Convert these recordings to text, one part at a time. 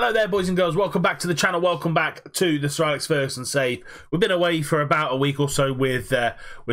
Hello there, boys and girls. Welcome back to the channel. Welcome back to the Sir Alex Ferguson save. We've been away for about a week or so with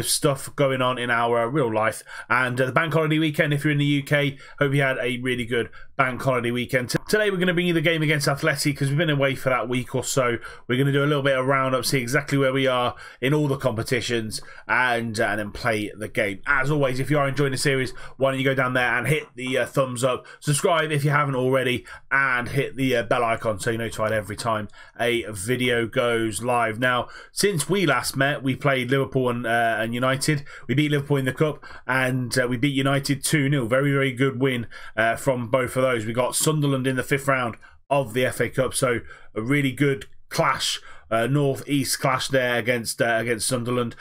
stuff going on in our real life. And the bank holiday weekend, if you're in the UK, hope you had a really good bank holiday weekend. Today we're going to bring you the game against Athletic because we've been away for that week or so. We're going to do a little bit of roundup, see exactly where we are in all the competitions, and then play the game. As always, if you are enjoying the series, why don't you go down there and hit the thumbs up, subscribe if you haven't already, and hit the bell icon so you're notified every time a video goes live. Now, since we last met, we played Liverpool and United. We beat Liverpool in the Cup, and we beat United 2-0. Very, very good win from both of those. We got Sunderland in the 5th round of the FA Cup, so a really good clash. North-East clash there against Sunderland.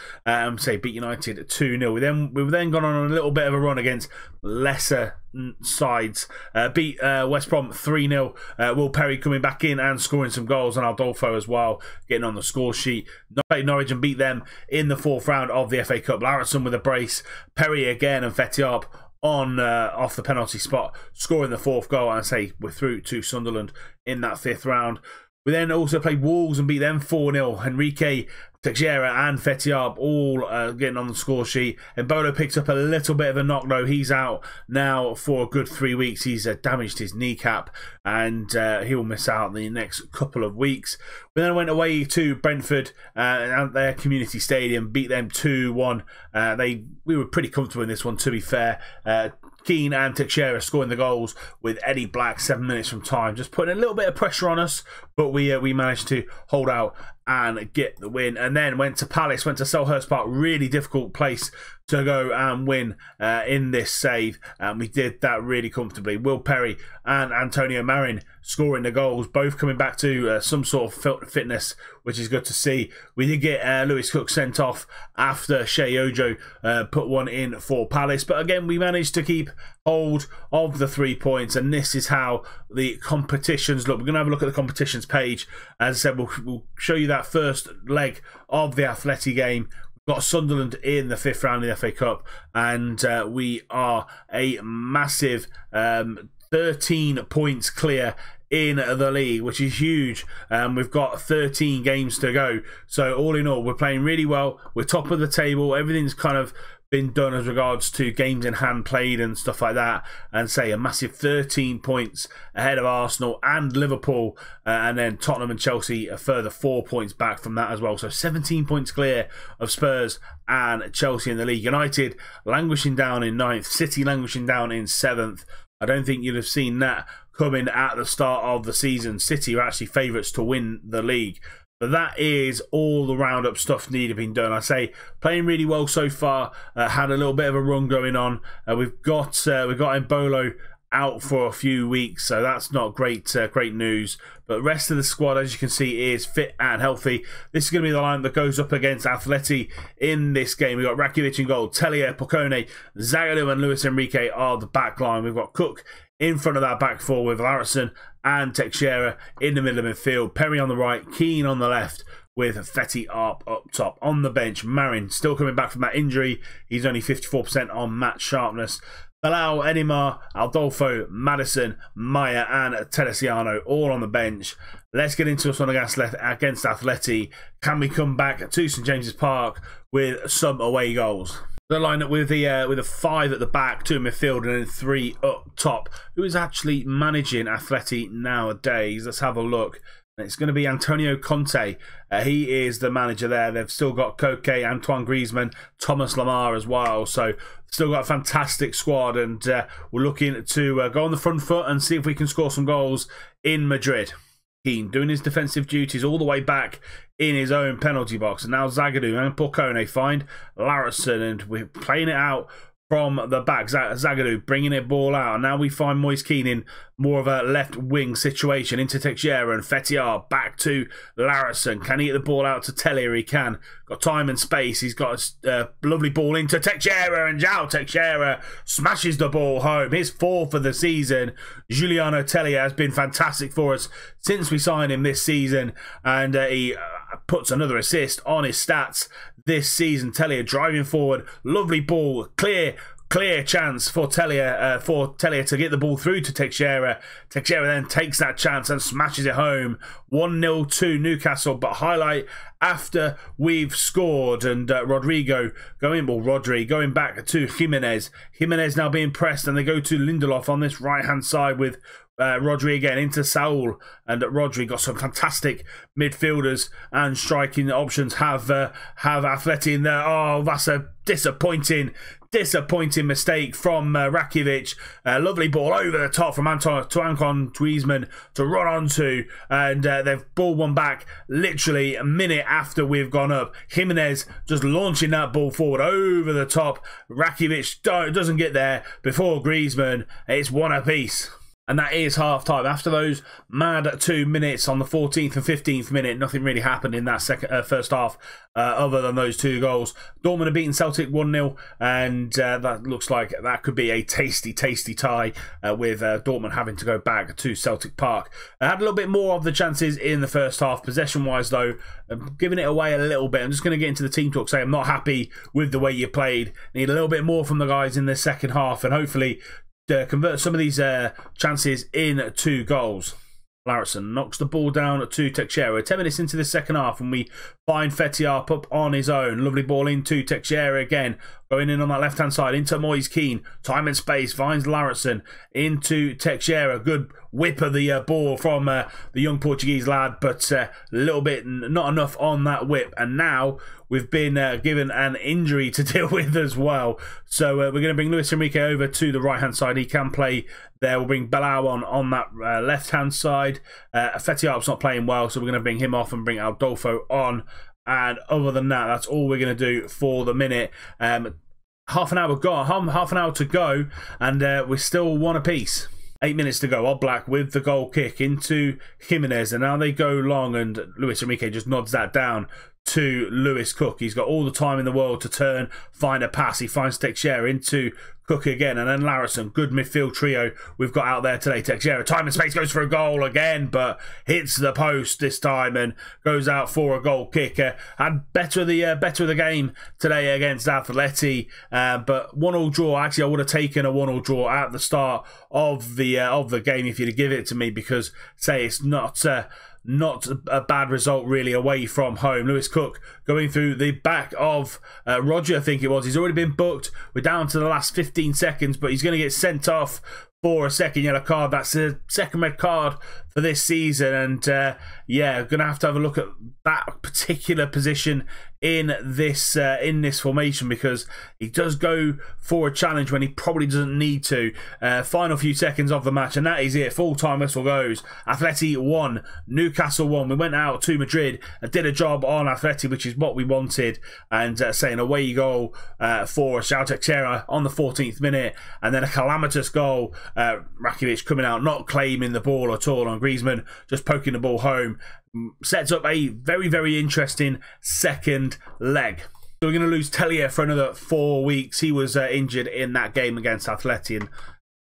Say beat United 2-0. We've then gone on a little bit of a run against lesser sides. Beat West Brom 3-0. Will Perry coming back in and scoring some goals, and Adolfo as well getting on the score sheet. Played Norwich and beat them in the 4th round of the FA Cup. Larison with a brace. Perry again and Fetiarp on off the penalty spot, scoring the 4th goal, and say we're through to Sunderland in that 5th round. We then also played Wolves and beat them 4-0. Enrique, Teixeira and Fetiarp all getting on the score sheet. And Bolo picks up a little bit of a knock though. He's out now for a good 3 weeks. He's damaged his kneecap, and he'll miss out the next couple of weeks. We then went away to Brentford at their community stadium, beat them 2-1. We were pretty comfortable in this one, to be fair. Keane and Teixeira scoring the goals with Eddie Black 7 minutes from time, just putting a little bit of pressure on us, but we managed to hold out and get the win. And then went to Palace, went to Selhurst Park, really difficult place to go and win in this save, and we did that really comfortably. Will Perry and Antonio Marin scoring the goals, both coming back to some sort of fitness, which is good to see. We did get Lewis Cook sent off after Shea Ojo put one in for Palace, but again we managed to keep hold of the 3 points, and this is how the competitions look. We're going to have a look at the competitions page. As I said, we'll show you that first leg of the Athletic game. Got Sunderland in the 5th round of the FA Cup, and we are a massive 13 points clear in the league, which is huge. We've got 13 games to go, so all in all we're playing really well. We're top of the table. Everything's kind of been done as regards to games in hand played and stuff like that, and say a massive 13 points ahead of Arsenal and Liverpool, and then Tottenham and Chelsea a further 4 points back from that as well, so 17 points clear of Spurs and Chelsea in the league. United languishing down in 9th, City languishing down in 7th. I don't think you'd have seen that coming at the start of the season. City are actually favourites to win the league. But that is all the roundup stuff needed been done. I say playing really well so far. Had a little bit of a run going on. We've got Mbolo out for a few weeks, so that's not great news. But the rest of the squad, as you can see, is fit and healthy. This is going to be the line that goes up against Atleti in this game. We've got Rakitic in goal, Tellier, Pocone, Zagadou and Luis Enrique are the back line. We've got Cook in front of that back four with Larison and Teixeira in the middle of midfield. Perry on the right, Keane on the left, with Fetiarp up top. On the bench, Marin still coming back from that injury. He's only 54% on match sharpness. Bilbao, Edimar, Adolfo, Madison, Maya and Teresiano all on the bench. Let's get into this one against Atleti. Can we come back to St James's Park with some away goals? The lineup with a 5 at the back, 2 in midfield, and then 3 up top. Who is actually managing Atleti nowadays? Let's have a look. It's going to be Antonio Conte. He is the manager there. They've still got Koke, Antoine Griezmann, Thomas Lemar as well. So still got a fantastic squad, and we're looking to go on the front foot and see if we can score some goals in Madrid. Keane doing his defensive duties all the way back in his own penalty box. And now Zagadou and Pocone find Larison, and we're playing it out from the back. Zagadou bringing it ball out. And now we find Moise Keane in more of a left wing situation into Teixeira, and Fetiar back to Larison. Can he get the ball out to Tellier? He can. Got time and space. He's got a lovely ball into Teixeira, and João Teixeira smashes the ball home. His 4th of the season. Juliano Tellier has been fantastic for us since we signed him this season, and he puts another assist on his stats this season. Tellier driving forward, lovely ball, clear clear chance for Tellier to get the ball through to Teixeira. Teixeira then takes that chance and smashes it home. 1-0 to Newcastle, but highlight after we've scored, and Rodri going back to Jimenez. Jimenez now being pressed, and they go to Lindelof on this right-hand side with Rodri again into Saul, and Rodri got some fantastic midfielders and striking options. Have Atleti in there. Oh, that's a disappointing mistake from Rakitic. Lovely ball over the top from Antoine Griezmann to run onto, and they've ball one back literally a minute after we've gone up. Jimenez just launching that ball forward over the top. Rakitic doesn't get there before Griezmann. It's one apiece. And that is half-time. After those mad 2 minutes on the 14th and 15th minute, nothing really happened in that first half other than those 2 goals. Dortmund have beaten Celtic 1-0, and that looks like that could be a tasty tie with Dortmund having to go back to Celtic Park. I had a little bit more of the chances in the first half. Possession-wise, though, giving it away a little bit. I'm just going to get into the team talk, say I'm not happy with the way you played. Need a little bit more from the guys in the second half, and hopefully convert some of these chances into goals. Larson knocks the ball down to Teixeira. 10 minutes into the second half, and we find Fetiarp up on his own. Lovely ball into Teixeira again. Going in on that left-hand side into Moise Kean. Time and space, finds Larson into Teixeira. Good whip of the ball from the young Portuguese lad, but a little bit, not enough on that whip. And now we've been given an injury to deal with as well. So we're going to bring Luis Enrique over to the right-hand side. He can play there. We'll bring Bilbao on that left-hand side. Fetiarp's not playing well, so we're going to bring him off and bring Adolfo on. And other than that, that's all we're going to do for the minute. Half an hour to go, and we're still one apiece. 8 minutes to go. Oblak with the goal kick into Jimenez, and now they go long, and Luis Enrique just nods that down to Lewis Cook. He's got all the time in the world to turn, find a pass. He finds Teixeira into Cook again, and then Larson. Good midfield trio we've got out there today. Teixeira, time and space, goes for a goal again, but hits the post this time and goes out for a goal kick. Had better of the game today against Atleti, but 1-1 draw. Actually, I would have taken a 1-1 draw at the start of the game if you'd have given it to me, because say it's not a bad result really away from home. Lewis Cook going through the back of Roger, I think it was. He's already been booked. We're down to the last 15 seconds, but he's going to get sent off for a second yellow card. That's the second red card for this season, and yeah, going to have a look at that particular position in this formation, because he does go for a challenge when he probably doesn't need to. Final few seconds of the match, and that is it. Full-time whistle goes. Atleti 1, Newcastle 1. We went out to Madrid, did a job on Atleti, which is what we wanted, and saying away you go for João Teixeira on the 14th minute, and then a calamitous goal. Rakitic coming out, not claiming the ball at all on Griezmann, just poking the ball home. Sets up a very, very interesting second leg. So we're going to lose Tellier for another 4 weeks. He was injured in that game against Atleti, and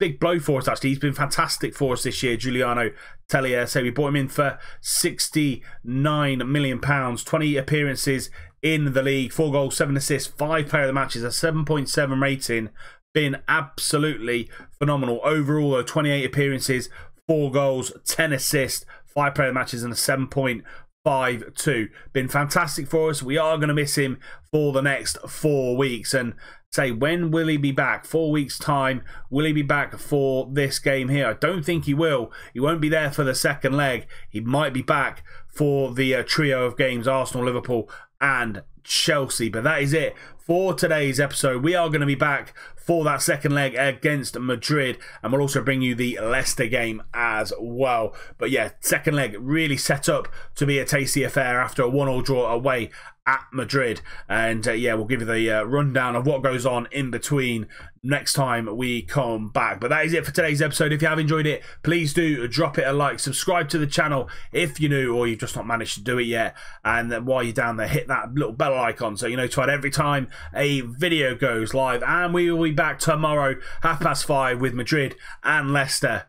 big blow for us actually. He's been fantastic for us this year, Giuliano Tellier. So we bought him in for £69 million, 20 appearances in the league, 4 goals, 7 assists, 5 player of the matches, a 7.7 rating. Been absolutely phenomenal. Overall, though, 28 appearances, 4 goals, 10 assists, 5 player matches, and a 7.52. Been fantastic for us. We are going to miss him for the next 4 weeks. And say, when will he be back? 4 weeks' time. Will he be back for this game here? I don't think he will. He won't be there for the second leg. He might be back for the trio of games, Arsenal, Liverpool, and Chelsea. But that is it for today's episode. We are going to be back for that second leg against Madrid, and we'll also bring you the Leicester game as well. But yeah, second leg really set up to be a tasty affair after a 1-1 draw away at Madrid. And yeah, we'll give you the rundown of what goes on in between next time we come back. But that is it for today's episode. If you have enjoyed it, please do drop it a like, subscribe to the channel if you're new or you've just not managed to do it yet, and then while you're down there, hit that little bell icon so you're notified every time a video goes live. And we will be back tomorrow 5:30 with Madrid and Leicester.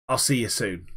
I'll see you soon.